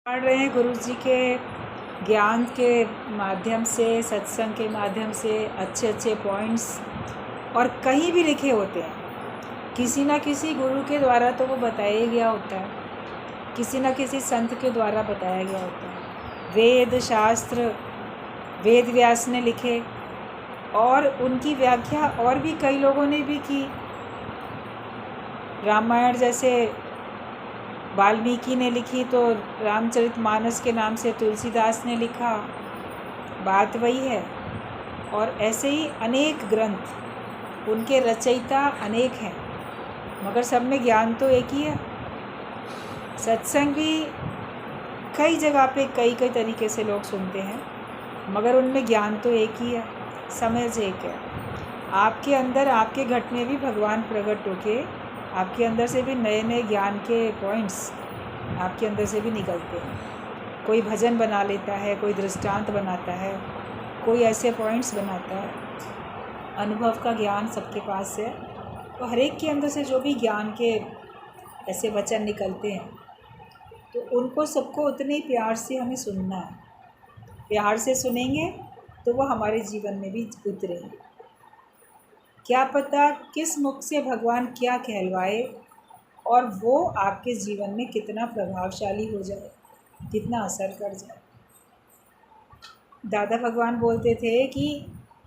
पढ़ रहे हैं गुरु जी के ज्ञान के माध्यम से, सत्संग के माध्यम से अच्छे अच्छे पॉइंट्स और कहीं भी लिखे होते हैं। किसी न किसी गुरु के द्वारा तो वो बताया गया होता है, किसी न किसी संत के द्वारा बताया गया होता है। वेद शास्त्र वेद व्यास ने लिखे और उनकी व्याख्या और भी कई लोगों ने भी की। रामायण जैसे वाल्मीकि ने लिखी तो रामचरितमानस के नाम से तुलसीदास ने लिखा, बात वही है। और ऐसे ही अनेक ग्रंथ, उनके रचयिता अनेक हैं, मगर सब में ज्ञान तो एक ही है। सत्संग भी कई जगह पे कई कई तरीके से लोग सुनते हैं, मगर उनमें ज्ञान तो एक ही है, समझ एक है। आपके अंदर, आपके घट में भी भगवान प्रकट होके आपके अंदर से भी नए नए ज्ञान के पॉइंट्स आपके अंदर से भी निकलते हैं। कोई भजन बना लेता है, कोई दृष्टांत बनाता है, कोई ऐसे पॉइंट्स बनाता है। अनुभव का ज्ञान सबके पास है, तो हर एक के अंदर से जो भी ज्ञान के ऐसे वचन निकलते हैं तो उनको सबको उतने ही प्यार से हमें सुनना है। प्यार से सुनेंगे तो वो हमारे जीवन में भी उतरेंगे। क्या पता किस मुख से भगवान क्या कहलवाए और वो आपके जीवन में कितना प्रभावशाली हो जाए, कितना असर कर जाए। दादा भगवान बोलते थे कि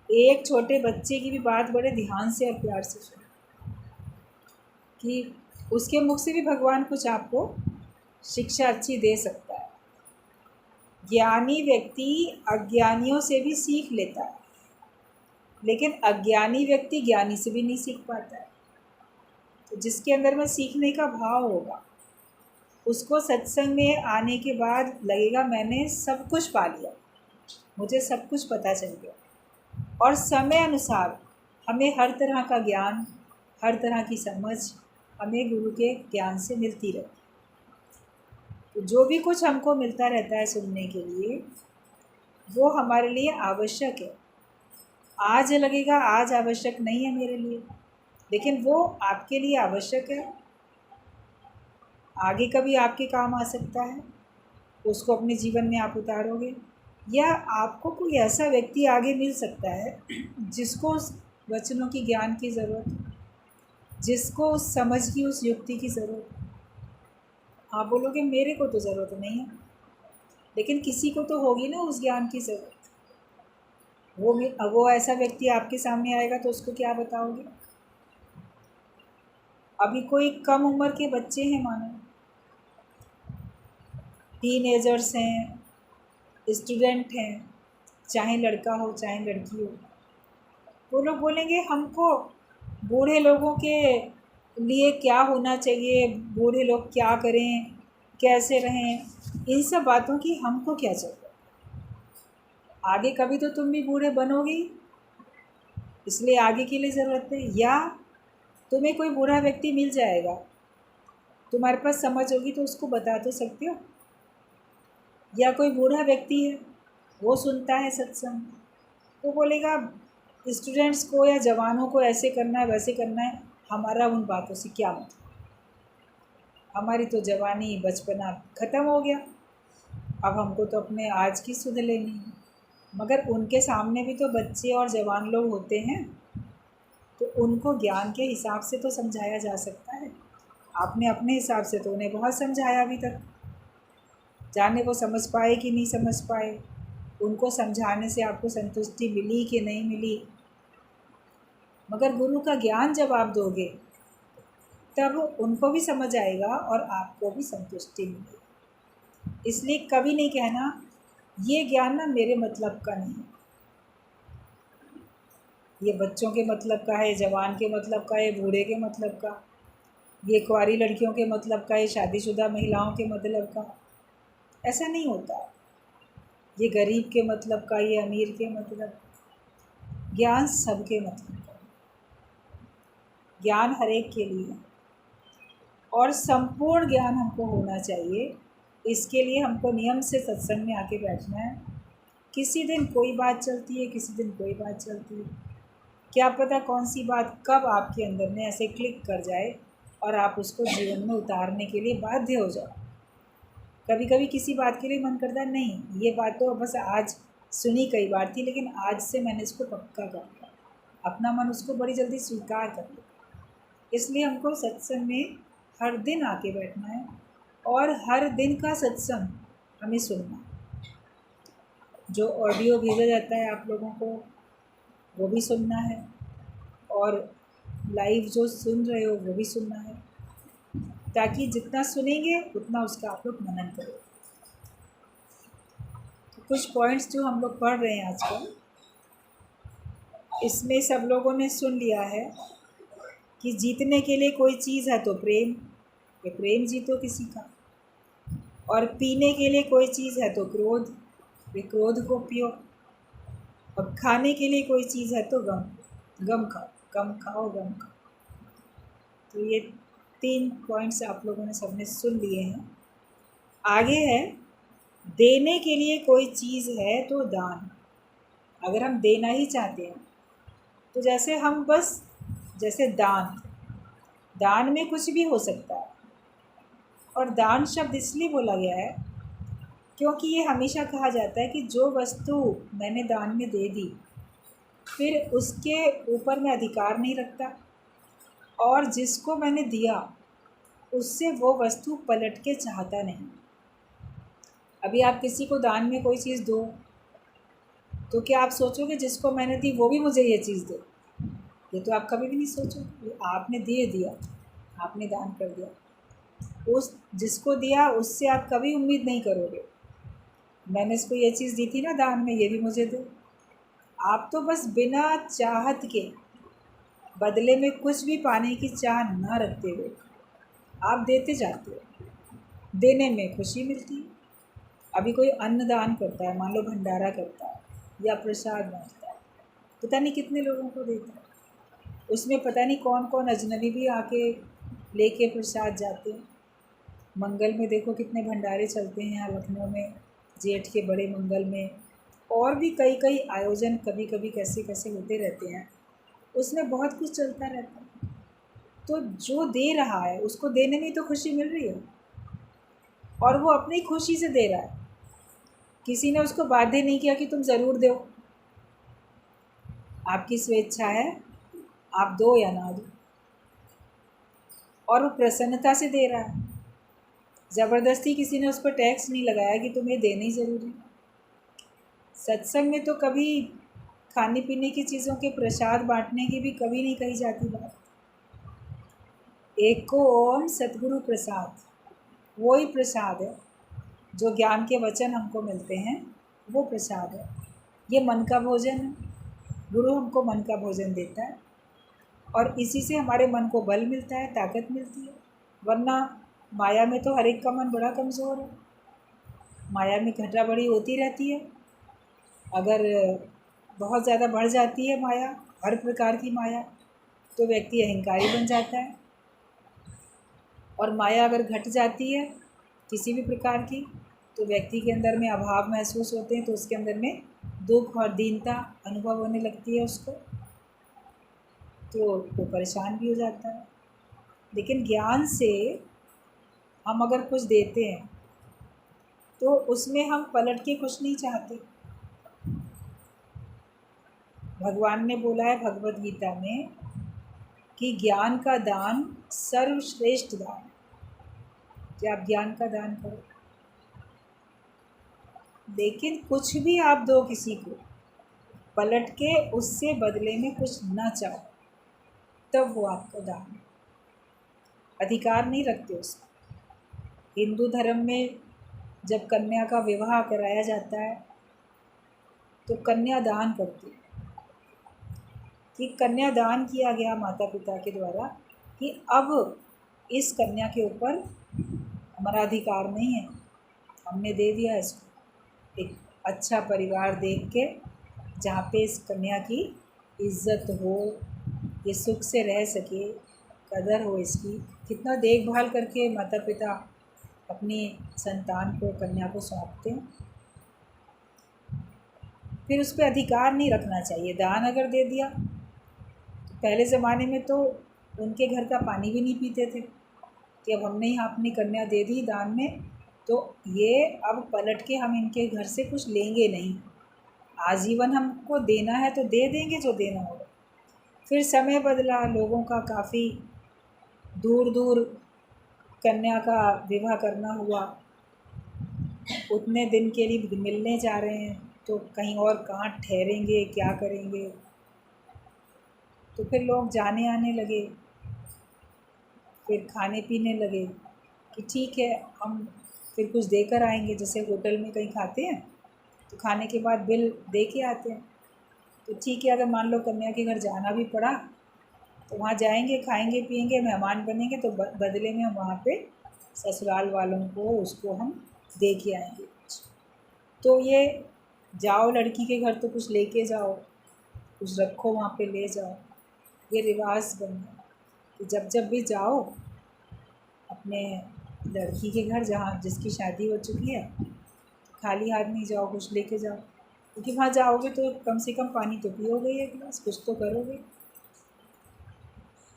एक छोटे बच्चे की भी बात बड़े ध्यान से और प्यार से सुनो, कि उसके मुख से भी भगवान कुछ आपको शिक्षा अच्छी दे सकता है। ज्ञानी व्यक्ति अज्ञानियों से भी सीख लेता है, लेकिन अज्ञानी व्यक्ति ज्ञानी से भी नहीं सीख पाता है। तो जिसके अंदर में सीखने का भाव होगा, उसको सत्संग में आने के बाद लगेगा मैंने सब कुछ पा लिया, मुझे सब कुछ पता चल गया। और समय अनुसार हमें हर तरह का ज्ञान, हर तरह की समझ हमें गुरु के ज्ञान से मिलती रहती। तो जो भी कुछ हमको मिलता रहता है सुनने के लिए, वो हमारे लिए आवश्यक है। आज लगेगा आज आवश्यक नहीं है मेरे लिए, लेकिन वो आपके लिए आवश्यक है। आगे कभी आपके काम आ सकता है, उसको अपने जीवन में आप उतारोगे। या आपको कोई ऐसा व्यक्ति आगे मिल सकता है जिसको उस वचनों की ज्ञान की ज़रूरत, जिसको उस समझ की, उस युक्ति की ज़रूरत। आप बोलोगे मेरे को तो ज़रूरत नहीं है, लेकिन किसी को तो होगी ना उस ज्ञान की ज़रूरत। वो ऐसा व्यक्ति आपके सामने आएगा तो उसको क्या बताओगे। अभी कोई कम उम्र के बच्चे हैं, मानो टीनेजर्स हैं, स्टूडेंट हैं, चाहे लड़का हो चाहे लड़की हो, वो लोग बोलेंगे हमको बूढ़े लोगों के लिए क्या होना चाहिए, बूढ़े लोग क्या करें, कैसे रहें, इन सब बातों की हमको क्या चाहिए। आगे कभी तो तुम भी बूढ़े बनोगे, इसलिए आगे के लिए ज़रूरत है। या तुम्हें कोई बूढ़ा व्यक्ति मिल जाएगा, तुम्हारे पास समझ होगी तो उसको बता तो सकते हो। या कोई बूढ़ा व्यक्ति है, वो सुनता है सत्संग, वो बोलेगा स्टूडेंट्स को या जवानों को ऐसे करना है वैसे करना है, हमारा उन बातों से क्या मतलब। हमारी तो जवानी बचपना ख़त्म हो गया, अब हमको तो अपने आज की सुध लेनी है। मगर उनके सामने भी तो बच्चे और जवान लोग होते हैं, तो उनको ज्ञान के हिसाब से तो समझाया जा सकता है। आपने अपने हिसाब से तो उन्हें बहुत समझाया अभी तक, जाने वो समझ पाए कि नहीं समझ पाए, उनको समझाने से आपको संतुष्टि मिली कि नहीं मिली। मगर गुरु का ज्ञान जब आप दोगे तब उनको भी समझ आएगा और आपको भी संतुष्टि मिलेगी। इसलिए कभी नहीं कहना ये ज्ञान ना मेरे मतलब का नहीं, ये बच्चों के मतलब का है, जवान के मतलब का है, बूढ़े के मतलब का, ये कुंवारी लड़कियों के मतलब का है, शादीशुदा महिलाओं के मतलब का। ऐसा नहीं होता। ये गरीब के मतलब का, ये अमीर के मतलब। ज्ञान सबके मतलब का, ज्ञान हर एक के लिए, और संपूर्ण ज्ञान हमको होना चाहिए। इसके लिए हमको नियम से सत्संग में आके बैठना है। किसी दिन कोई बात चलती है, किसी दिन कोई बात चलती है। क्या पता कौन सी बात कब आपके अंदर में ऐसे क्लिक कर जाए और आप उसको जीवन में उतारने के लिए बाध्य हो जाओ। कभी कभी किसी बात के लिए मन करता है नहीं, ये बात तो बस आज सुनी कई बार थी, लेकिन आज से मैंने इसको पक्का कर लिया, अपना मन उसको बड़ी जल्दी स्वीकार कर लिया। इसलिए हमको सत्संग में हर दिन आके बैठना है और हर दिन का सत्संग हमें सुनना है। जो ऑडियो भेजा जाता है आप लोगों को वो भी सुनना है, और लाइव जो सुन रहे हो वो भी सुनना है, ताकि जितना सुनेंगे उतना उसका आप लोग मनन करो। तो कुछ पॉइंट्स जो हम लोग पढ़ रहे हैं आजकल, इसमें सब लोगों ने सुन लिया है कि जीतने के लिए कोई चीज़ है तो प्रेम, ये प्रेम जीतो किसी का। और पीने के लिए कोई चीज़ है तो क्रोध, ये क्रोध को पियो। और खाने के लिए कोई चीज़ है तो गम, गम खाओ, कम खाओ गम खाओ। तो ये 3 पॉइंट्स आप लोगों ने सबने सुन लिए हैं। आगे है, देने के लिए कोई चीज़ है तो दान। अगर हम देना ही चाहते हैं तो जैसे हम बस, जैसे दान में कुछ भी हो सकता है। और दान शब्द इसलिए बोला गया है क्योंकि ये हमेशा कहा जाता है कि जो वस्तु मैंने दान में दे दी, फिर उसके ऊपर मैं अधिकार नहीं रखता, और जिसको मैंने दिया उससे वो वस्तु पलट के चाहता नहीं। अभी आप किसी को दान में कोई चीज़ दो तो क्या आप सोचोगे जिसको मैंने दी वो भी मुझे ये चीज़ दे? ये तो आप कभी भी नहीं सोचोगे। आपने दे दिया, आपने दान कर दिया, उस जिसको दिया उससे आप कभी उम्मीद नहीं करोगे मैंने इसको ये चीज़ दी थी ना दान में, ये भी मुझे दे। आप तो बस बिना चाहत के, बदले में कुछ भी पाने की चाह ना रखते हुए आप देते जाते हो। देने में खुशी मिलती है। अभी कोई अन्न दान करता है, मान लो भंडारा करता है या प्रसाद बांटता है, पता नहीं कितने लोगों को देता है। उसमें पता नहीं कौन कौन अजनबी भी आके लेके प्रसाद जाते हैं। मंगल में देखो कितने भंडारे चलते हैं यहाँ लखनऊ में, जेठ के बड़े मंगल में, और भी कई कई आयोजन कभी कभी कैसे कैसे होते रहते हैं, उसमें बहुत कुछ चलता रहता है। तो जो दे रहा है उसको देने में तो खुशी मिल रही है, और वो अपनी खुशी से दे रहा है। किसी ने उसको बाध्य नहीं किया कि तुम ज़रूर दो, आपकी स्वेच्छा है, आप दो या ना दो, और वो प्रसन्नता से दे रहा है। ज़बरदस्ती किसी ने उस पर टैक्स नहीं लगाया कि तुम्हें देना ही ज़रूरी। सत्संग में तो कभी खाने पीने की चीज़ों के प्रसाद बांटने की भी कभी नहीं कही जाती बात। एक को ओम सतगुरु प्रसाद, वही प्रसाद है जो ज्ञान के वचन हमको मिलते हैं, वो प्रसाद है। ये मन का भोजन है, गुरु हमको मन का भोजन देता है, और इसी से हमारे मन को बल मिलता है, ताकत मिलती है। वरना माया में तो हर एक का मन बड़ा कमज़ोर है, माया में घटा बढ़ी होती रहती है। अगर बहुत ज़्यादा बढ़ जाती है माया, हर प्रकार की माया, तो व्यक्ति अहंकारी बन जाता है। और माया अगर घट जाती है किसी भी प्रकार की, तो व्यक्ति के अंदर में अभाव महसूस होते हैं, तो उसके अंदर में दुख और दीनता अनुभव होने लगती है उसको, तो वो परेशान भी हो जाता है। लेकिन ज्ञान से हम अगर कुछ देते हैं तो उसमें हम पलट के कुछ नहीं चाहते। भगवान ने बोला है भगवत गीता में कि ज्ञान का दान सर्वश्रेष्ठ दान, कि आप ज्ञान का दान करो। लेकिन कुछ भी आप दो किसी को, पलट के उससे बदले में कुछ ना चाहो, तब वो आपका दान है। अधिकार नहीं रखते उसका। हिंदू धर्म में जब कन्या का विवाह कराया जाता है तो कन्यादान करते हैं, कि कन्यादान किया गया माता पिता के द्वारा कि अब इस कन्या के ऊपर हमारा अधिकार नहीं है, हमने दे दिया इसको। एक अच्छा परिवार देख के जहाँ पे इस कन्या की इज़्ज़त हो, ये सुख से रह सके, कदर हो इसकी, कितना देखभाल करके माता पिता अपनी संतान को, कन्या को सौंपते हैं। फिर उस पर अधिकार नहीं रखना चाहिए। दान अगर दे दिया, तो पहले ज़माने में तो उनके घर का पानी भी नहीं पीते थे कि अब हमने यहाँ अपनी कन्या दे दी दान में, तो ये अब पलट के हम इनके घर से कुछ लेंगे नहीं, आजीवन हमको देना है तो दे देंगे जो देना होगा। फिर समय बदला, लोगों का काफ़ी दूर दूर कन्या का विवाह करना हुआ, उतने दिन के लिए मिलने जा रहे हैं तो कहीं और कहाँ ठहरेंगे, क्या करेंगे। तो फिर लोग जाने आने लगे, फिर खाने पीने लगे कि ठीक है हम फिर कुछ देकर आएंगे, जैसे होटल में कहीं खाते हैं तो खाने के बाद बिल दे के आते हैं। तो ठीक है, अगर मान लो कन्या के घर जाना भी पड़ा तो वहाँ जाएंगे, खाएंगे पिएंगे, मेहमान बनेंगे, तो बदले में हम वहाँ पे ससुराल वालों को उसको हम दे के आएंगे कुछ। तो ये जाओ लड़की के घर तो कुछ लेके जाओ, कुछ रखो वहाँ पे ले जाओ, ये रिवाज बन गया कि जब जब भी जाओ अपने लड़की के घर जहाँ जिसकी शादी हो चुकी है, खाली हाथ नहीं जाओ, कुछ लेके जाओ, क्योंकि वहाँ जाओगे तो कम से कम पानी तो पियोगे, एक गिलास कुछ तो करोगे।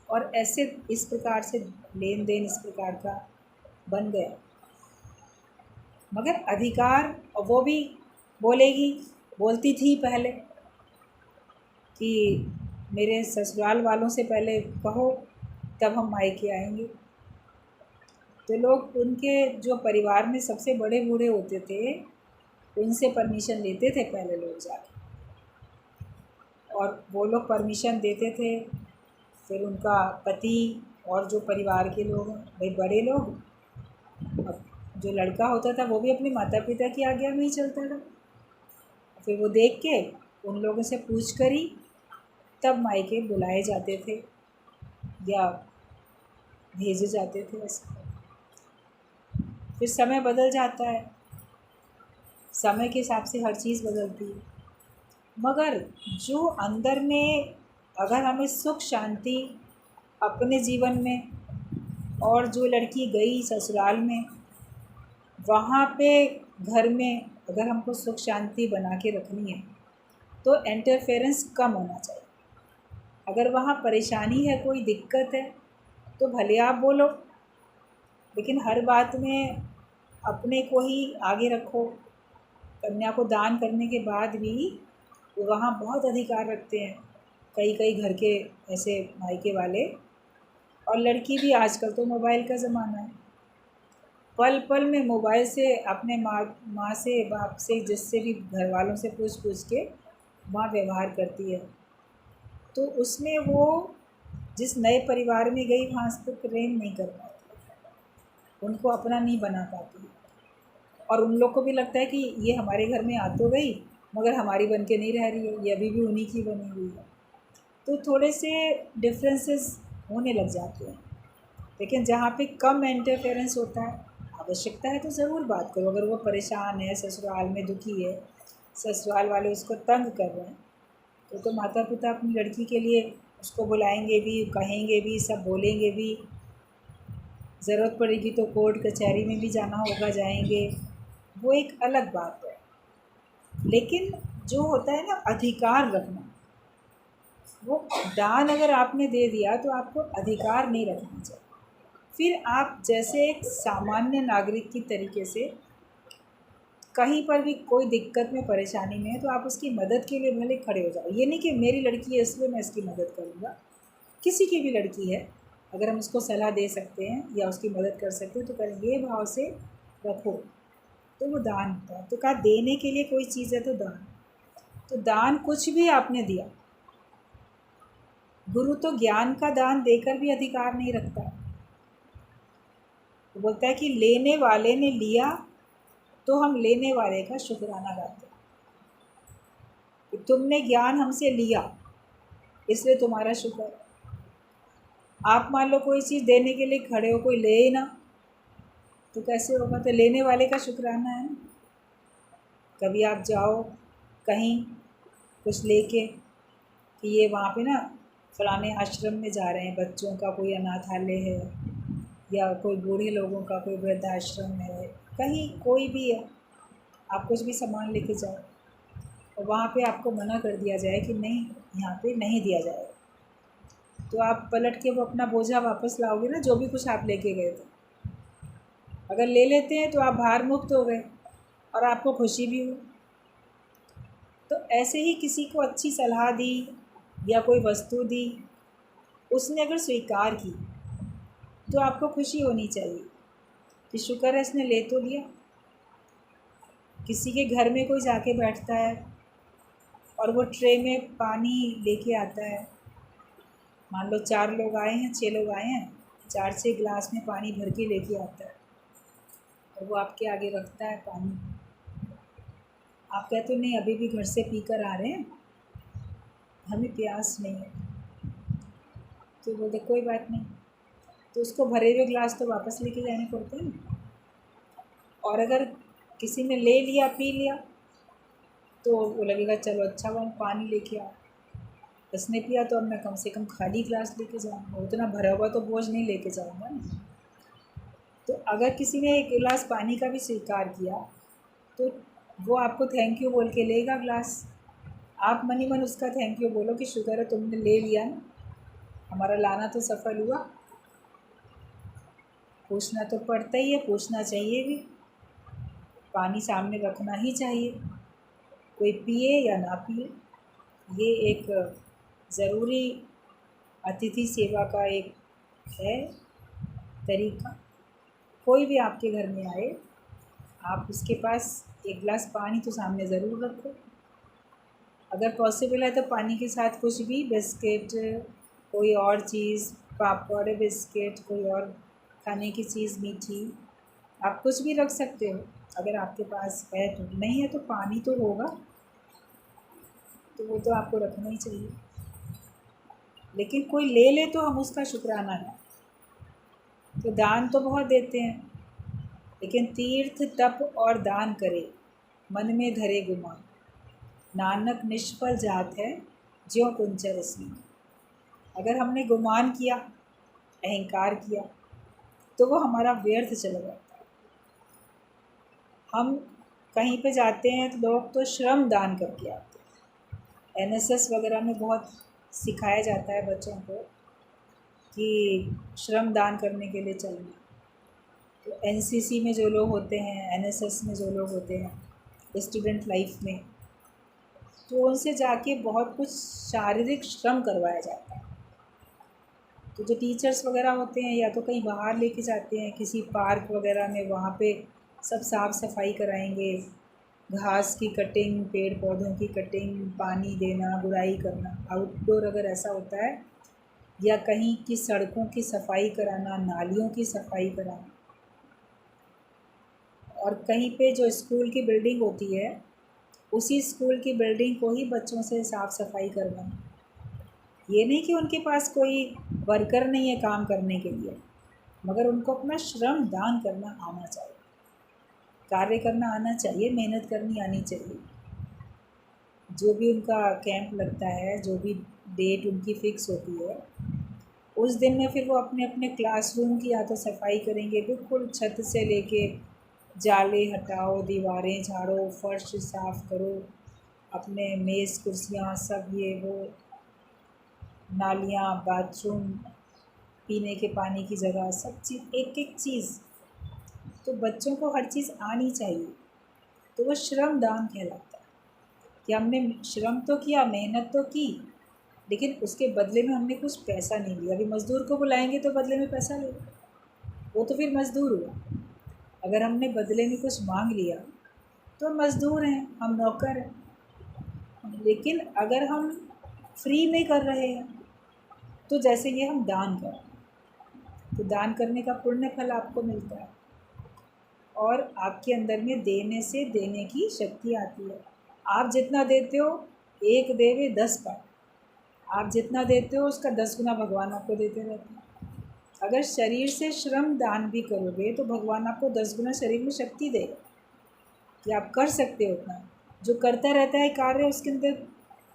और ऐसे इस प्रकार से लेन देन इस प्रकार का बन गया। मगर अधिकार, और वो भी बोलती थी पहले कि मेरे ससुराल वालों से पहले कहो तब हम मायके आएंगे। तो लोग उनके जो परिवार में सबसे बड़े बूढ़े होते थे उनसे परमिशन लेते थे पहले लोग जाके, और वो लोग परमिशन देते थे। फिर उनका पति और जो परिवार के लोग हैं, भाई बड़े लोग, अब जो लड़का होता था वो भी अपने माता पिता की आज्ञा में ही चलता था। फिर वो देख के उन लोगों से पूछ कर ही तब मायके बुलाए जाते थे या भेजे जाते थे ऐसे। फिर समय बदल जाता है, समय के हिसाब से हर चीज़ बदलती है, मगर जो अंदर में अगर हमें सुख शांति अपने जीवन में, और जो लड़की गई ससुराल में वहाँ पे घर में अगर हमको सुख शांति बना के रखनी है तो इंटरफेरेंस कम होना चाहिए। अगर वहाँ परेशानी है, कोई दिक्कत है, तो भले आप बोलो, लेकिन हर बात में अपने को ही आगे रखो। कन्या को दान करने के बाद भी वो वहाँ बहुत अधिकार रखते हैं कई कई घर के ऐसे मायके वाले। और लड़की भी, आजकल तो मोबाइल का ज़माना है, पल पल में मोबाइल से अपने माँ से, बाप से, जिससे भी घर वालों से पूछ पूछ के वहाँ व्यवहार करती है। तो उसमें वो जिस नए परिवार में गई वहाँ से तो प्रेम नहीं कर पाती, उनको अपना नहीं बना पाती, और उन लोग को भी लगता है कि ये हमारे घर में आ तो गई मगर हमारी बन के नहीं रह रही है, ये अभी भी उन्हीं की बनी हुई है। तो थोड़े से डिफरेंसेस होने लग जाते हैं। लेकिन जहाँ पे कम इंटरफेरेंस होता है, आवश्यकता है तो ज़रूर बात करो। अगर वो परेशान है, ससुराल में दुखी है, ससुराल वाले उसको तंग कर रहे हैं, तो माता पिता अपनी लड़की के लिए उसको बुलाएंगे भी, कहेंगे भी, सब बोलेंगे भी, ज़रूरत पड़ेगी तो कोर्ट कचहरी में भी जाना होगा, जाएंगे, वो एक अलग बात है। लेकिन जो होता है ना अधिकार रखना, वो दान अगर आपने दे दिया तो आपको अधिकार नहीं रखना चाहिए। फिर आप जैसे एक सामान्य नागरिक की तरीके से कहीं पर भी कोई दिक्कत में, परेशानी में है तो आप उसकी मदद के लिए भले खड़े हो जाओ। ये नहीं कि मेरी लड़की है इसलिए मैं इसकी मदद करूँगा। किसी की भी लड़की है, अगर हम उसको सलाह दे सकते हैं या उसकी मदद कर सकते हैं तो करेंगे, ये भाव से रखो, तो वो दान होता है। तो कहा देने के लिए कोई चीज़ है तो दान। तो दान कुछ भी आपने दिया, गुरु तो ज्ञान का दान देकर भी अधिकार नहीं रखता। तो बोलता है कि लेने वाले ने लिया तो हम लेने वाले का शुक्राना गाते हैं कि तुमने ज्ञान हमसे लिया इसलिए तुम्हारा शुक्र। आप मान लो कोई चीज़ देने के लिए खड़े हो, कोई ले ही ना तो कैसे होगा? तो लेने वाले का शुक्राना है ना। कभी आप जाओ कहीं कुछ लेके कि ये वहाँ पे ना फलाने आश्रम में जा रहे हैं, बच्चों का कोई अनाथालय है या कोई बूढ़े लोगों का कोई वृद्धाश्रम है, कहीं कोई भी है, आप कुछ भी सामान लेके जाओ और वहाँ पे आपको मना कर दिया जाए कि नहीं, यहाँ पे नहीं दिया जाएगा, तो आप पलट के वो अपना बोझा वापस लाओगे ना, जो भी कुछ आप लेके गए थे। अगर ले लेते हैं तो आप भार मुक्त हो गए और आपको खुशी भी हुई। तो ऐसे ही किसी को अच्छी सलाह दी या कोई वस्तु दी, उसने अगर स्वीकार की तो आपको खुशी होनी चाहिए कि शुक्र है इसने ले तो लिया। किसी के घर में कोई जाके बैठता है और वो ट्रे में पानी लेके आता है, मान लो 4 लोग आए हैं, 6 लोग आए हैं, 4-6 गिलास में पानी भर के लेके आता है और वो आपके आगे रखता है पानी। आप कहते हो नहीं, अभी भी घर से पी कर आ रहे हैं, हमें प्यास नहीं है। तो बोलते कोई बात नहीं, तो उसको भरे हुए गिलास तो वापस लेके जाने पड़ते हैं ना। और अगर किसी ने ले लिया, पी लिया, तो वो लगेगा चलो अच्छा हुआ पानी लेके आओ, इसने पिया तो अब मैं कम से कम खाली गिलास लेके जाऊँगा, उतना भरा हुआ तो बोझ नहीं लेके जाऊँगा ना। तो अगर किसी ने एक गिलास पानी का भी स्वीकार किया तो वो आपको थैंक यू बोल के लेगा गिलास। आप मन ही मन उसका थैंक यू बोलो कि शुक्र है तुमने ले लिया ना, हमारा लाना तो सफल हुआ। पूछना तो पड़ता ही है, पूछना चाहिए भी, पानी सामने रखना ही चाहिए, कोई पिए या ना पिए। ये एक ज़रूरी अतिथि सेवा का एक है तरीका। कोई भी आपके घर में आए, आप उसके पास एक गिलास पानी तो सामने ज़रूर रखो। अगर पॉसिबल है तो पानी के साथ कुछ भी, बिस्किट, कोई और चीज़, पापड़, बिस्किट, कोई और खाने की चीज़ मीठी, आप कुछ भी रख सकते हो अगर आपके पास है तो। नहीं है तो पानी तो होगा, तो वो तो आपको रखना ही चाहिए। लेकिन कोई ले ले तो हम उसका शुक्राना करें। तो दान तो बहुत देते हैं, लेकिन तीर्थ तप और दान करे, मन में धरे गुमान, नानक निष्फल जात है ज्यों कुंचर स्नान। अगर हमने गुमान किया, अहंकार किया, तो वो हमारा व्यर्थ चला जाता है। हम कहीं पे जाते हैं तो लोग तो श्रम दान करके आते हैं। एनएसएस वगैरह में बहुत सिखाया जाता है बच्चों को कि श्रम दान करने के लिए चलना। तो एनसीसी में जो लोग होते हैं, एनएसएस में जो लोग होते हैं स्टूडेंट लाइफ में, तो उनसे जाके बहुत कुछ शारीरिक श्रम करवाया जाता है। तो जो टीचर्स वगैरह होते हैं या तो कहीं बाहर लेके जाते हैं किसी पार्क वगैरह में, वहाँ पे सब साफ़ सफाई कराएंगे, घास की कटिंग, पेड़ पौधों की कटिंग, पानी देना, गुड़ाई करना, आउटडोर अगर ऐसा होता है, या कहीं की सड़कों की सफाई कराना, नालियों की सफाई कराना। और कहीं पे जो स्कूल की बिल्डिंग होती है, उसी स्कूल की बिल्डिंग को ही बच्चों से साफ़ सफाई करवाना। ये नहीं कि उनके पास कोई वर्कर नहीं है काम करने के लिए, मगर उनको अपना श्रम दान करना आना चाहिए, कार्य करना आना चाहिए, मेहनत करनी आनी चाहिए। जो भी उनका कैंप लगता है, जो भी डेट उनकी फ़िक्स होती है, उस दिन में फिर वो अपने अपने क्लासरूम की या तो सफाई करेंगे, बिल्कुल छत से लेके जाले हटाओ, दीवारें झाड़ो, फर्श साफ़ करो, अपने मेज़ कुर्सियाँ सब ये वो, नालियाँ, बाथरूम, पीने के पानी की जगह, सब चीज़, एक एक चीज़। तो बच्चों को हर चीज़ आनी चाहिए, तो वो श्रम दान कहलाता है कि हमने श्रम तो किया, मेहनत तो की, लेकिन उसके बदले में हमने कुछ पैसा नहीं लिया। अभी मज़दूर को बुलाएंगे तो बदले में पैसा लेगा, वो तो फिर मज़दूर हुआ। अगर हमने बदले में कुछ मांग लिया तो मज़दूर हैं, हम नौकर हैं। लेकिन अगर हम फ्री में कर रहे हैं तो जैसे ये हम दान कर, तो दान करने का पुण्य फल आपको मिलता है और आपके अंदर में देने से देने की शक्ति आती है। आप जितना देते हो, एक देवे 10 पाए। आप जितना देते हो उसका 10 गुना भगवान आपको देते रहते हैं। अगर शरीर से श्रम दान भी करोगे तो भगवान आपको 10 गुना शरीर में शक्ति देगा कि आप कर सकते हो उतना। जो करता रहता है कार्य, उसके अंदर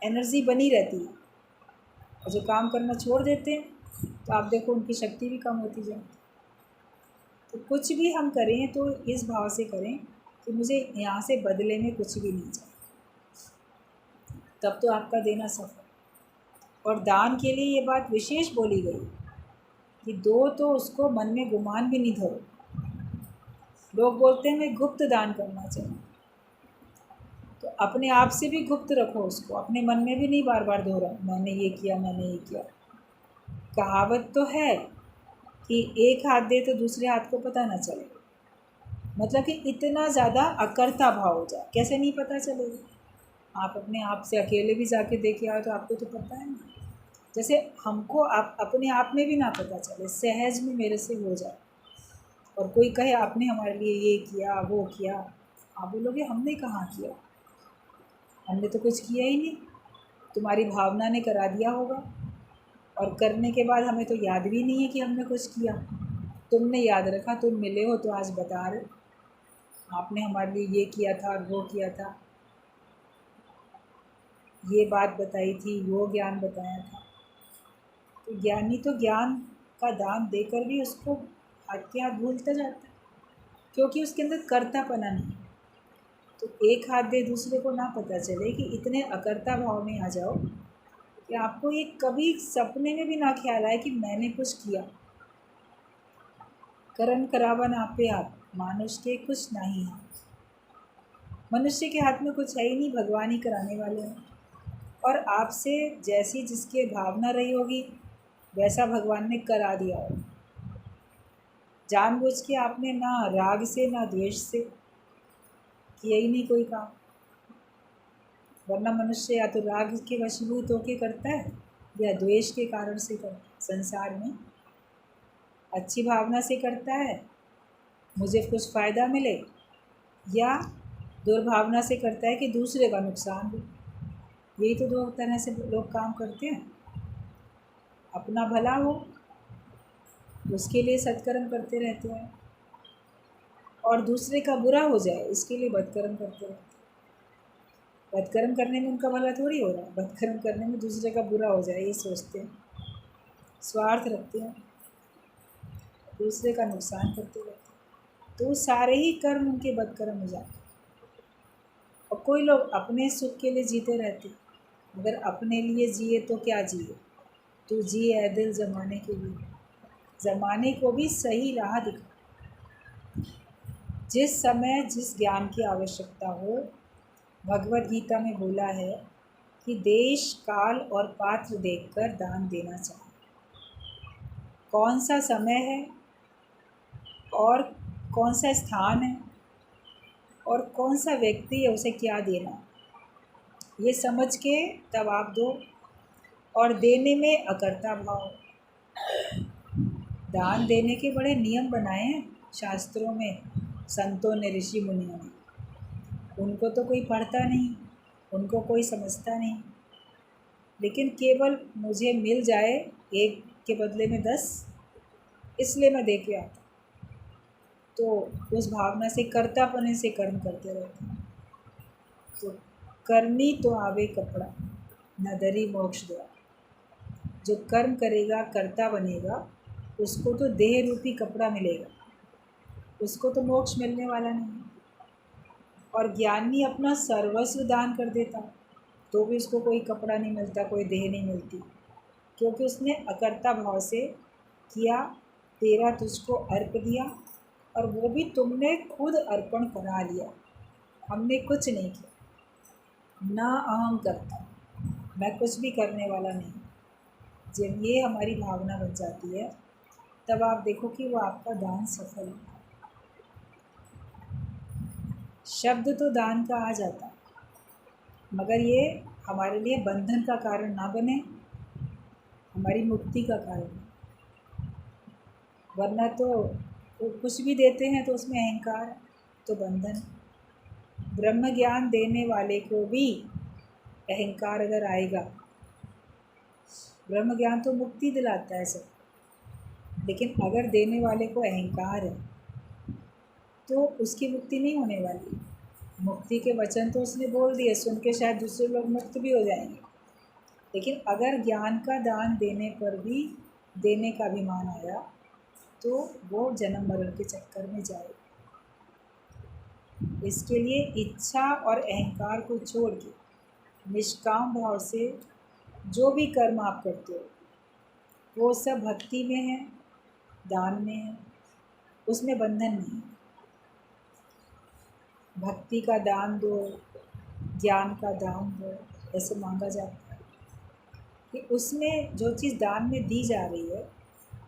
एनर्जी बनी रहती है, और जो काम करना छोड़ देते हैं तो आप देखो उनकी शक्ति भी कम होती जाए। तो कुछ भी हम करें तो इस भाव से करें कि मुझे यहाँ से बदले में कुछ भी नहीं चाहिए, तब तो आपका देना सफल। और दान के लिए ये बात विशेष बोली गई कि दो तो उसको मन में गुमान भी नहीं धरो लोग बोलते हैं हमें गुप्त दान करना चाहिए, तो अपने आप से भी गुप्त रखो उसको, अपने मन में भी नहीं बार बार दोहरा मैंने ये किया मैंने ये किया। कहावत तो है कि एक हाथ दे तो दूसरे हाथ को पता ना चले, मतलब कि इतना ज़्यादा अकर्ता भाव हो जाए, कैसे नहीं पता चलेगा। आप अपने आप से अकेले भी जाके देखे आओ तो आपको तो पता है ना। जैसे हमको आप अपने आप में भी ना पता चले, सहज में मेरे से हो जाए, और कोई कहे आपने हमारे लिए ये किया वो किया, आप बोलोगे हमने कहाँ किया, हमने तो कुछ किया ही नहीं, तुम्हारी भावना ने करा दिया होगा, और करने के बाद हमें तो याद भी नहीं है कि हमने कुछ किया। तुमने याद रखा, तुम मिले हो तो आज बता रहे आपने हमारे लिए ये किया था और वो किया था, ये बात बताई थी, वो ज्ञान बताया था। तो ज्ञानी तो ज्ञान का दान देकर भी उसको हाथ के हाथ भूलता जाता है, क्योंकि उसके अंदर कर्तापना नहीं है। तो एक हाथ दे दूसरे को ना पता चले कि इतने अकर्ता भाव में आ जाओ कि आपको ये कभी सपने में भी ना ख्याल आए कि मैंने कुछ किया। करन करावन आपे आप, मानुष के कुछ नहीं है। मनुष्य के हाथ में कुछ है ही नहीं, भगवान ही कराने वाले हैं। और आपसे जैसी जिसके भावना रही होगी वैसा भगवान ने करा दिया हो। जानबूझ के आपने ना राग से ना द्वेष से किया ही नहीं कोई काम, वरना मनुष्य या तो राग के वशीभूत होके करता है या द्वेष के कारण से करता है। संसार में अच्छी भावना से करता है मुझे कुछ फ़ायदा मिले, या दुर्भावना से करता है कि दूसरे का नुकसान हो। यही तो दो तरह से लोग काम करते हैं। अपना भला हो उसके लिए सत्कर्म करते रहते हैं, और दूसरे का बुरा हो जाए इसके लिए बदकर्म करते रहते हैं। बदकर्म करने में उनका भला थोड़ी हो रहा है, बदकर्म करने में दूसरे का बुरा हो जाए ये सोचते हैं, स्वार्थ रखते हैं, दूसरे का नुकसान करते रहते हैं। तो सारे ही कर्म उनके बदकर्म हो जाते हैं। और कोई लोग अपने सुख के लिए जीते रहते, अगर अपने लिए जिए तो क्या जिए, तू जी है दिल ज़माने के लिए, ज़माने को भी सही राह दिखा। जिस समय जिस ज्ञान की आवश्यकता हो, भगवद गीता में बोला है कि देश काल और पात्र देखकर दान देना चाहिए। कौन सा समय है और कौन सा स्थान है और कौन सा व्यक्ति है, उसे क्या देना, ये समझ के तब आप दो। और देने में अकर्ता भाव। दान देने के बड़े नियम बनाए हैं शास्त्रों में, संतों ने ऋषि मुनियों ने। उनको तो कोई पढ़ता नहीं, उनको कोई समझता नहीं, लेकिन केवल मुझे मिल जाए एक के बदले में 10, इसलिए मैं दे के आता। तो उस भावना से कर्तापने से कर्म करते रहते हैं। तो करनी तो आवे कपड़ा, न दरी मोक्ष द्वार। जो कर्म करेगा कर्ता बनेगा उसको तो देह रूपी कपड़ा मिलेगा, उसको तो मोक्ष मिलने वाला नहीं। और ज्ञानी अपना सर्वस्व दान कर देता तो भी उसको कोई कपड़ा नहीं मिलता, कोई देह नहीं मिलती, क्योंकि उसने अकर्ता भाव से किया। तेरा तुझको अर्प दिया, और वो भी तुमने खुद अर्पण करा लिया, हमने कुछ नहीं किया। ना अहम करता, मैं कुछ भी करने वाला नहीं। जब ये हमारी भावना बन जाती है तब आप देखो कि वो आपका दान सफल है। शब्द तो दान का आ जाता है, मगर ये हमारे लिए बंधन का कारण ना बने, हमारी मुक्ति का कारण। वरना तो वो कुछ भी देते हैं तो उसमें अहंकार तो बंधन। ब्रह्म ज्ञान देने वाले को भी अहंकार अगर आएगा, ब्रह्म ज्ञान तो मुक्ति दिलाता है सब, लेकिन अगर देने वाले को अहंकार है तो उसकी मुक्ति नहीं होने वाली। मुक्ति के वचन तो उसने बोल दिए, सुन के शायद दूसरे लोग मुक्त भी हो जाएंगे, लेकिन अगर ज्ञान का दान देने पर भी देने का अभिमान आया तो वो जन्म मरण के चक्कर में जाए। इसके लिए इच्छा और अहंकार को छोड़ के निष्काम भाव से जो भी कर्म आप करते हो वो सब भक्ति में है, दान में है, उसमें बंधन नहीं है। भक्ति का दान दो, ज्ञान का दान दो, ऐसे मांगा जाता है कि उसमें जो चीज़ दान में दी जा रही है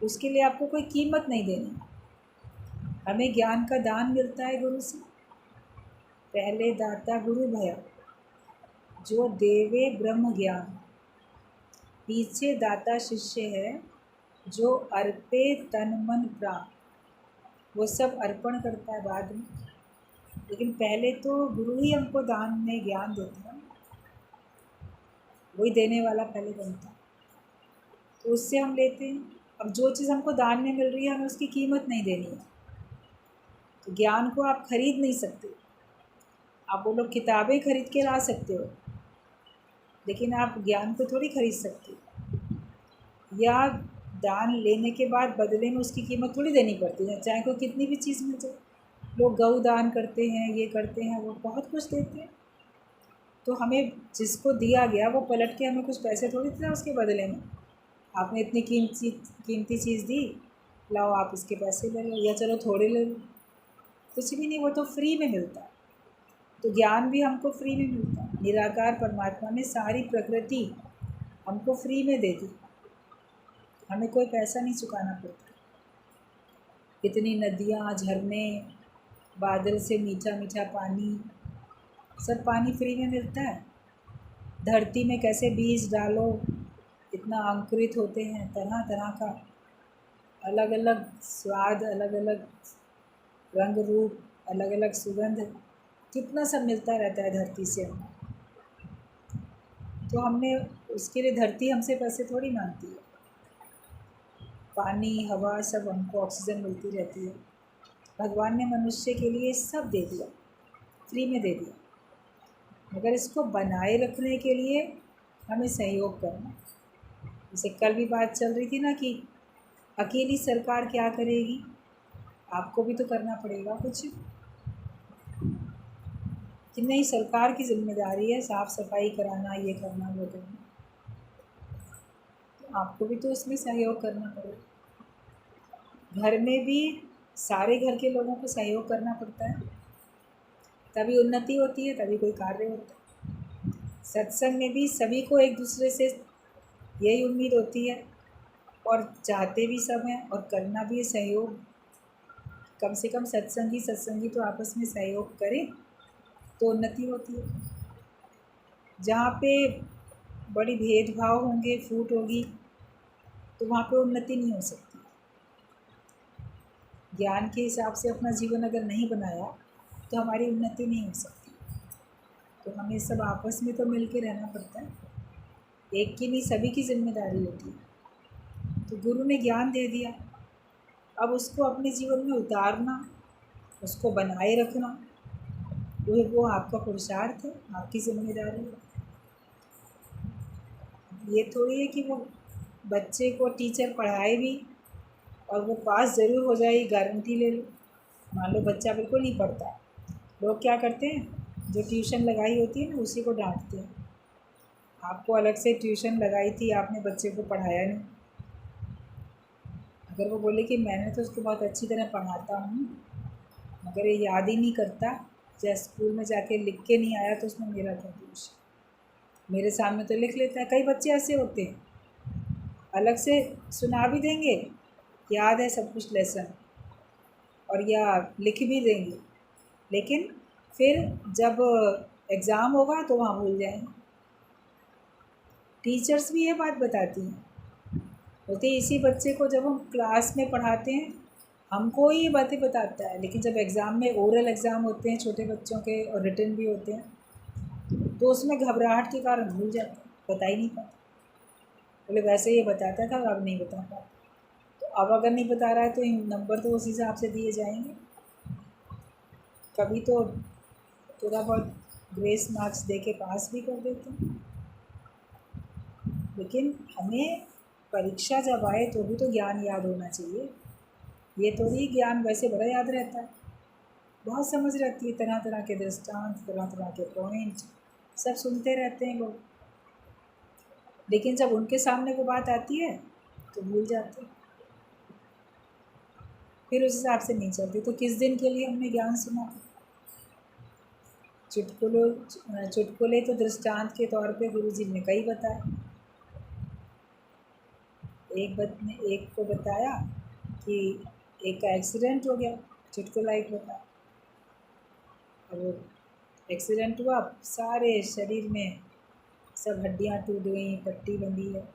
उसके लिए आपको कोई कीमत नहीं देनी। हमें ज्ञान का दान मिलता है गुरु से। पहले दाता गुरु भया, जो देवे ब्रह्म ज्ञान। पीछे दाता शिष्य है, जो अर्पे तन मन प्राण। वो सब अर्पण करता है बाद में, लेकिन पहले तो गुरु ही हमको दान में ज्ञान देता है। वही देने वाला पहले बनता है, तो उससे हम लेते हैं। अब जो चीज़ हमको दान में मिल रही है हमें उसकी कीमत नहीं देनी है। तो ज्ञान को आप खरीद नहीं सकते। आप वो लोग किताबें खरीद के ला सकते हो, लेकिन आप ज्ञान को थोड़ी खरीद सकते हो। या दान लेने के बाद बदले में उसकी कीमत थोड़ी देनी पड़ती है, चाहे कोई कितनी भी चीज़ मिल जाए। लोग गौ दान करते हैं, ये करते हैं, वो बहुत कुछ देते हैं। तो हमें जिसको दिया गया वो पलट के हमें कुछ पैसे थोड़ी देता है उसके बदले में। आपने इतनी कीमती चीज़ दी, लाओ आप इसके पैसे ले लो, या चलो थोड़े ले लो। कुछ भी नहीं, वो तो फ्री में मिलता है। तो ज्ञान भी हमको फ्री में मिलता है। निराकार परमात्मा ने सारी प्रकृति हमको फ्री में दे दी, हमें कोई पैसा नहीं चुकाना पड़ता। इतनी नदियाँ, झरने, बादल से मीठा मीठा पानी, सब पानी फ्री में मिलता है। धरती में कैसे बीज डालो इतना अंकुरित होते हैं, तरह तरह का, अलग अलग स्वाद, अलग अलग रंग रूप, अलग अलग सुगंध, कितना सब मिलता रहता है धरती से हमें। तो हमने उसके लिए धरती हमसे पैसे थोड़ी मांगती है। पानी, हवा, सब हमको ऑक्सीजन मिलती रहती है। भगवान ने मनुष्य के लिए सब दे दिया, फ्री में दे दिया, मगर इसको बनाए रखने के लिए हमें सहयोग करना। जैसे कल भी बात चल रही थी ना कि अकेली सरकार क्या करेगी, आपको भी तो करना पड़ेगा कुछ। कि नहीं, सरकार की जिम्मेदारी है साफ़ सफाई कराना, ये करना, वो करना, तो आपको भी तो उसमें सहयोग करना पड़ेगा। घर में भी सारे घर के लोगों को सहयोग करना पड़ता है, तभी उन्नति होती है, तभी कोई कार्य होता है। सत्संग में भी सभी को एक दूसरे से यही उम्मीद होती है, और चाहते भी सब हैं, और करना भी है सहयोग। कम से कम सत्संगी तो आपस में सहयोग करें तो उन्नति होती है। जहाँ पे बड़ी भेदभाव होंगे, फूट होगी, तो वहाँ पे उन्नति नहीं हो सकती। ज्ञान के हिसाब से अपना जीवन अगर नहीं बनाया तो हमारी उन्नति नहीं हो सकती। तो हमें सब आपस में तो मिल के रहना पड़ता है, एक की नहीं सभी की जिम्मेदारी होती है। तो गुरु ने ज्ञान दे दिया, अब उसको अपने जीवन में उतारना, उसको बनाए रखना, वो आपका पुरुषार्थ है, आपकी जिम्मेदारी है। ये थोड़ी है कि वो बच्चे को टीचर पढ़ाए भी और वो पास ज़रूर हो जाए, गारंटी ले लो। मान लो बच्चा बिल्कुल नहीं पढ़ता, लोग क्या करते हैं, जो ट्यूशन लगाई होती है ना उसी को डांटते हैं। आपको अलग से ट्यूशन लगाई थी, आपने बच्चे को पढ़ाया नहीं। अगर वो बोले कि मैंने तो उसको बहुत अच्छी तरह पढ़ाता हूँ, मगर ये याद ही नहीं करता, या स्कूल में जाके लिख के नहीं आया, तो उसमें मेरा क्या दोष। मेरे सामने तो लिख लेता है। कई बच्चे ऐसे होते हैं, अलग से सुना भी देंगे, याद है सब कुछ लेसन, और या लिख भी देंगे, लेकिन फिर जब एग्ज़ाम होगा तो वहाँ भूल जाएंगे। टीचर्स भी ये बात बताती हैं, बोलते इसी बच्चे को जब हम क्लास में पढ़ाते हैं हमको ही ये बातें बताता है, लेकिन जब एग्ज़ाम में, ओरल एग्ज़ाम होते हैं छोटे बच्चों के और रिटन भी होते हैं, तो उसमें घबराहट के कारण भूल जाता है, बता ही नहीं पाता। बोले वैसे ये बताता था, अब नहीं बता पाता। तो अब अगर नहीं बता रहा है तो नंबर तो उस हिसाब से दिए जाएंगे। कभी तो थोड़ा बहुत ग्रेस मार्क्स दे के पास भी कर देते हैं, लेकिन हमें परीक्षा जब आए तो भी तो ज्ञान याद होना चाहिए। ये तो ही ज्ञान वैसे बड़ा याद रहता है, बहुत समझ रहती है, तरह तरह के दृष्टांत, तरह तरह के पॉइंट, सब सुनते रहते हैं लोग, लेकिन जब उनके सामने वो बात आती है तो भूल जाते हैं, फिर उस हिसाब से नहीं चलती। तो किस दिन के लिए हमने ज्ञान सुना? चुटकुले तो दृष्टांत के तौर पे गुरुजी ने कई बताए। एक को बताया कि एक का एक्सीडेंट हो गया, चुटकुला एक बताया। और वो एक्सीडेंट हुआ, सारे शरीर में सब हड्डियां टूट गई, पट्टी बंधी है।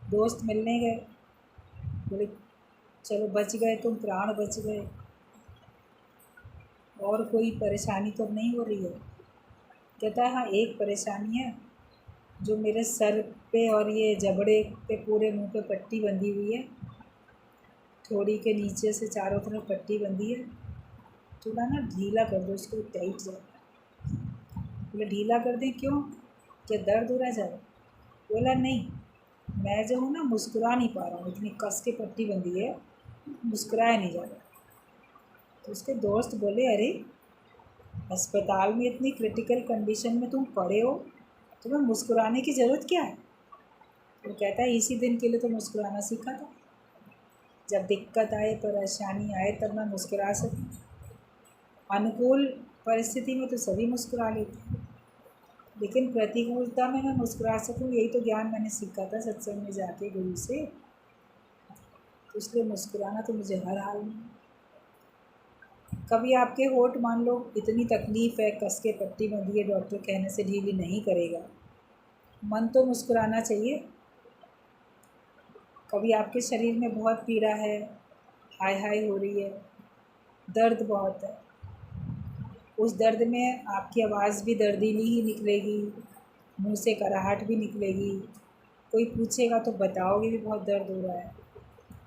दोस्त मिलने गए, बोले चलो बच गए, तुम प्राण बच गए, और कोई परेशानी तो नहीं हो रही है? कहता है हाँ, एक परेशानी है, जो मेरे सर पे और ये जबड़े पे पूरे मुंह पे पट्टी बंधी हुई है, थोड़ी के नीचे से चारों तरफ पट्टी बंधी है, थोड़ा ना ढीला कर दो इसको, टाइट जाए। बोले ढीला कर दें क्यों, क्या दर्द हो रहा जाए? बोला नहीं, मैं जो हूँ ना मुस्कुरा नहीं पा रहा हूँ, इतनी कस के पट्टी बंधी है, मुस्कुराया नहीं जा रहा। तो उसके दोस्त बोले अरे अस्पताल में इतनी क्रिटिकल कंडीशन में तुम पड़े हो, तुम्हें मुस्कुराने की ज़रूरत क्या है? तो कहता है इसी दिन के लिए तो मुस्कुराना सीखा था, जब दिक्कत आए, परेशानी आए, तब मैं मुस्कुरा सकूं। अनुकूल परिस्थिति में तो सभी मुस्कुरा लेते हैं, लेकिन प्रतिकूलता में मैं मुस्कुरा सकूं, यही तो ज्ञान मैंने सीखा था सत्संग में जाके गुरु से। तो इसलिए मुस्कुराना तो मुझे हर हाल में। कभी आपके होंठ मान लो इतनी तकलीफ़ है, कस के पट्टी बंधी है, डॉक्टर कहने से ढीली नहीं करेगा, मन तो मुस्कुराना चाहिए। कभी आपके शरीर में बहुत पीड़ा है, हाय हाय हो रही है, दर्द बहुत है, उस दर्द में आपकी आवाज़ भी दर्दीली ही निकलेगी, मुंह से कराहट भी निकलेगी, कोई पूछेगा तो बताओगे भी बहुत दर्द हो रहा है,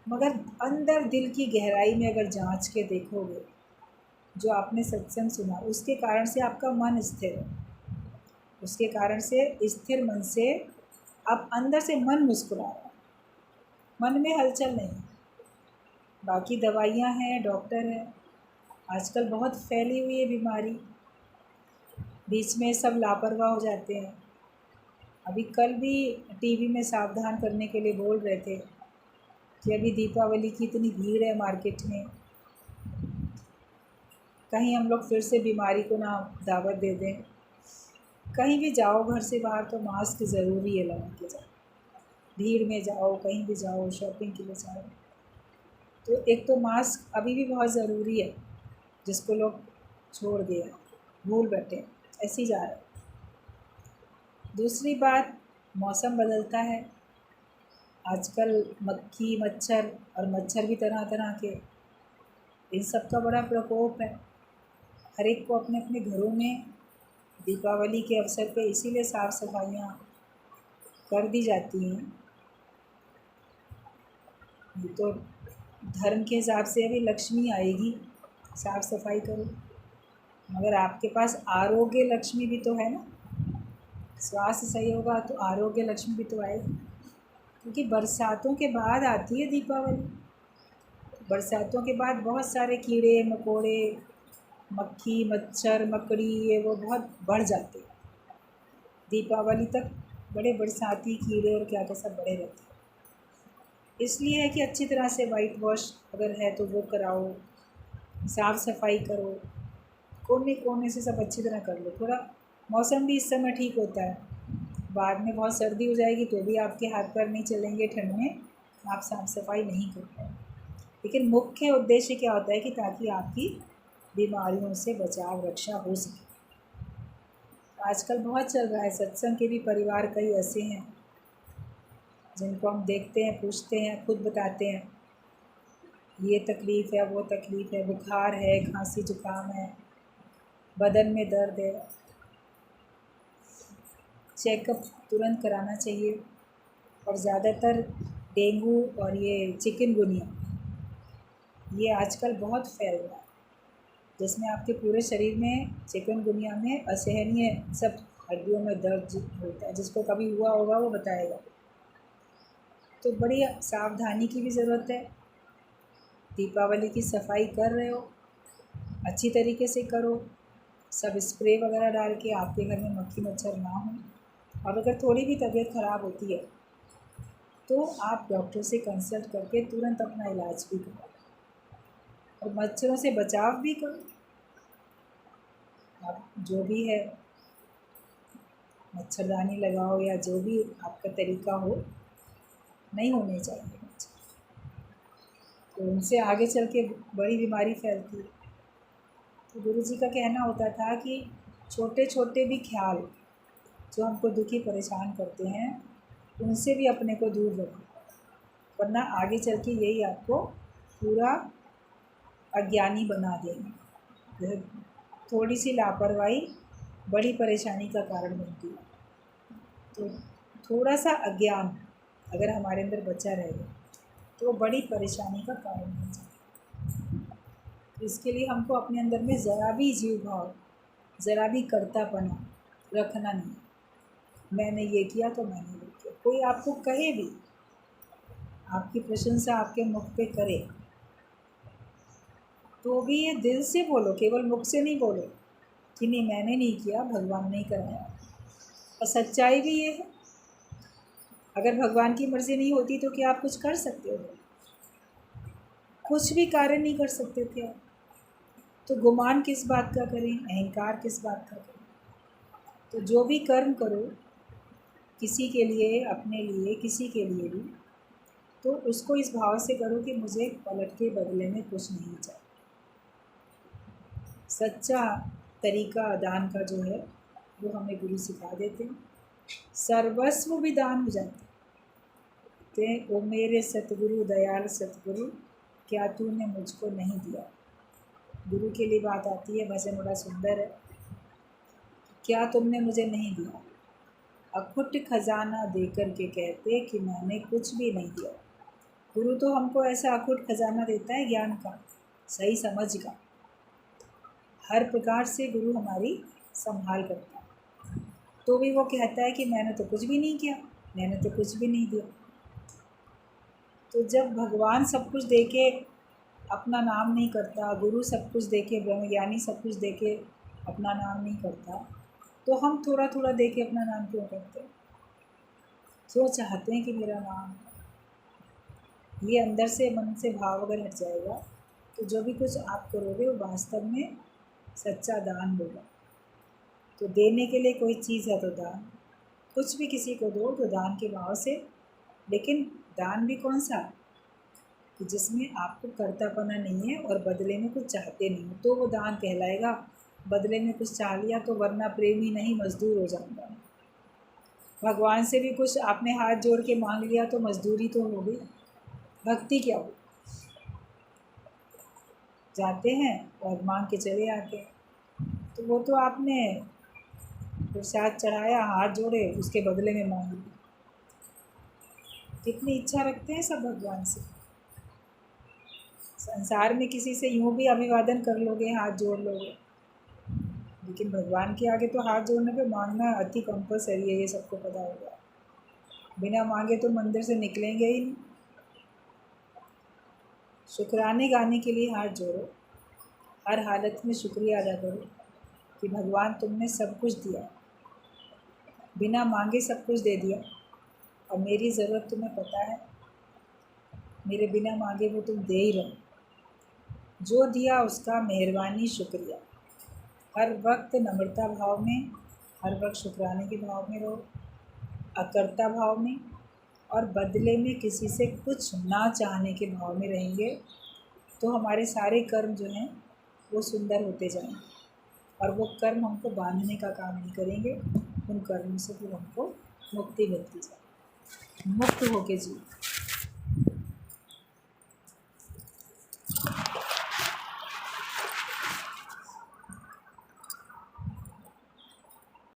मगर अंदर दिल की गहराई में अगर झांक के देखोगे, जो आपने सत्संग सुना उसके कारण से आपका मन स्थिर है, उसके कारण से स्थिर मन से आप अंदर से मन मुस्कुरा रहा है, मन में हलचल नहीं। बाकी दवाइयाँ हैं, डॉक्टर है, आजकल बहुत फैली हुई है बीमारी, बीच में सब लापरवाह हो जाते हैं। अभी कल भी टीवी में सावधान करने के लिए बोल रहे थे कि अभी दीपावली की इतनी भीड़ है मार्केट में, कहीं हम लोग फिर से बीमारी को ना दावत दे दें। कहीं भी जाओ घर से बाहर तो मास्क ज़रूरी है लगा के जाओ, भीड़ में जाओ, कहीं भी जाओ, शॉपिंग के लिए जाओ, तो एक तो मास्क अभी भी बहुत ज़रूरी है, जिसको लोग छोड़ दिया, भूल बैठे, ऐसे ही जा रहे। दूसरी बात, मौसम बदलता है, आजकल मक्खी मच्छर, और मच्छर भी तरह तरह के, इन सब का बड़ा प्रकोप है। हर एक को अपने अपने घरों में दीपावली के अवसर पे इसीलिए साफ़ सफाइयाँ कर दी जाती हैं। ये तो धर्म के हिसाब से अभी लक्ष्मी आएगी, साफ़ सफाई करो, मगर आपके पास आरोग्य लक्ष्मी भी तो है ना, स्वास्थ्य सही होगा तो आरोग्य लक्ष्मी भी तो आएगी। क्योंकि बरसातों के बाद आती है दीपावली, बरसातों के बाद बहुत सारे कीड़े मकोड़े, मक्खी मच्छर मकड़ी, ये वो बहुत बढ़ जाते हैं। दीपावली तक बड़े बरसाती कीड़े और क्या क्या सब बड़े रहते हैं। इसलिए है कि अच्छी तरह से वाइट वॉश अगर है तो वो कराओ, साफ़ सफाई करो, कोने कोने से सब अच्छी तरह कर लो। थोड़ा मौसम भी इस समय ठीक होता है, बाद में बहुत सर्दी हो जाएगी तो भी आपके हाथ पैर नहीं चलेंगे ठंड में, आप साफ़ सफाई नहीं कर पाए। लेकिन मुख्य उद्देश्य क्या होता है कि ताकि आपकी बीमारियों से बचाव रक्षा हो सके। आजकल बहुत चल रहा है, सत्संग के भी परिवार कई ऐसे हैं जिनको हम देखते हैं, पूछते हैं, खुद बताते हैं ये तकलीफ़ है, वो तकलीफ़ है, बुखार है, खांसी जुकाम है, बदन में दर्द है, चेकअप तुरंत कराना चाहिए। और ज़्यादातर डेंगू और ये चिकनगुनिया, ये आजकल बहुत फैल रहा है, जिसमें आपके पूरे शरीर में चिकनगुनिया में असहनीय सब हड्डियों में दर्द होता है, जिसको कभी हुआ होगा वो बताएगा। तो बड़ी सावधानी की भी ज़रूरत है। दीपावली की सफाई कर रहे हो, अच्छी तरीके से करो, सब स्प्रे वगैरह डाल के आपके घर में मक्खी मच्छर ना हो। और अगर थोड़ी भी तबीयत ख़राब होती है तो आप डॉक्टर से कंसल्ट करके तुरंत अपना इलाज भी करो और मच्छरों से बचाव भी करो। आप जो भी है मच्छरदानी लगाओ या जो भी आपका तरीका हो, नहीं होने चाहिए मच्छर। तो उनसे आगे चल के बड़ी बीमारी फैलती है। तो गुरु जी का कहना होता था कि छोटे छोटे भी ख्याल जो हमको दुखी परेशान करते हैं उनसे भी अपने को दूर रखो, वरना आगे चल के यही आपको पूरा अज्ञानी बना देंगे। जैसे थोड़ी सी लापरवाही बड़ी परेशानी का कारण बनती है। तो थोड़ा सा अज्ञान अगर हमारे अंदर बचा रहे तो वो बड़ी परेशानी का कारण बन जाता है। तो इसके लिए हमको अपने अंदर में ज़रा भी जीव भाव, ज़रा भी कर्तापना रखना नहीं। मैंने ये किया तो मैंने ये किया। कोई आपको कहे भी, आपकी प्रशंसा आपके मुख पे करे, तो भी ये दिल से बोलो, केवल मुख से नहीं बोलो कि नहीं मैंने नहीं किया, भगवान ने कराया। और सच्चाई भी ये है, अगर भगवान की मर्ज़ी नहीं होती तो क्या आप कुछ कर सकते हो? कुछ भी कार्य नहीं कर सकते थे आप। तो गुमान किस बात का करें, अहंकार किस बात का करें? तो जो भी कर्म करो किसी के लिए, अपने लिए, किसी के लिए भी, तो उसको इस भाव से करो कि मुझे पलट के बदले में कुछ नहीं चाहिए। सच्चा तरीका दान का जो है वो हमें गुरु सिखा देते हैं। सर्वस्व भी दान हो जाता है। ओ मेरे सतगुरु दयाल सतगुरु, क्या तूने मुझको नहीं दिया। गुरु के लिए बात आती है, भजन बड़ा सुंदर है। क्या तुमने मुझे नहीं दिया, अखुट खजाना देकर के कहते कि मैंने कुछ भी नहीं दिया। गुरु तो हमको ऐसा अखुट खजाना देता है ज्ञान का, सही समझ का। हर प्रकार से गुरु हमारी संभाल करता है, तो भी वो कहता है कि मैंने तो कुछ भी नहीं किया, मैंने तो कुछ भी नहीं दिया। तो जब भगवान सब कुछ दे के अपना नाम नहीं करता, गुरु सब कुछ दे के, ब्रह्मज्ञानी सब कुछ दे के अपना नाम नहीं करता, तो हम थोड़ा थोड़ा दे के अपना नाम क्यों करते हैं? क्यों चाहते हैं कि मेरा नाम, ये अंदर से मन से भाव अगर हट जाएगा तो जो भी कुछ आप करोगे वो वास्तव में सच्चा दान होगा। तो देने के लिए कोई चीज़ है तो दान, कुछ भी किसी को दो तो दान के भाव से। लेकिन दान भी कौन सा, कि जिसमें आपको कर्तापना नहीं है और बदले में कुछ चाहते नहीं हो, तो वो दान कहलाएगा। बदले में कुछ चाह लिया तो वरना प्रेमी नहीं मजदूर हो जाऊंगा। भगवान से भी कुछ आपने हाथ जोड़ के मांग लिया तो मजदूरी तो हो गई, भक्ति क्या हो। जाते हैं और मांग के चले आते हैं, तो वो तो आपने प्रसाद चढ़ाया, हाथ जोड़े, उसके बदले में मांग ली। कितनी इच्छा रखते हैं सब भगवान से। संसार में किसी से यूँ भी अभिवादन कर लोगे, हाथ जोड़ लोगे, लेकिन भगवान के आगे तो हाथ जोड़ने पे मांगना अति कंपलसरी है, ये सबको पता होगा। बिना मांगे तो मंदिर से निकलेंगे ही नहीं। शुक्राने गाने के लिए हाथ जोड़ो, हर हालत में शुक्रिया अदा करो कि भगवान तुमने सब कुछ दिया, बिना मांगे सब कुछ दे दिया, और मेरी ज़रूरत तुम्हें पता है, मेरे बिना मांगे वो तुम दे ही रहो। जो दिया उसका मेहरबानी शुक्रिया। हर वक्त नम्रता भाव में, हर वक्त शुक्राने के भाव में रहो, अकर्ता भाव में, और बदले में किसी से कुछ ना चाहने के भाव में रहेंगे तो हमारे सारे कर्म जो हैं वो सुंदर होते जाएंगे, और वो कर्म हमको बांधने का काम नहीं करेंगे। उन कर्मों से फिर हमको मुक्ति मिलती जाए, मुक्त होके जी।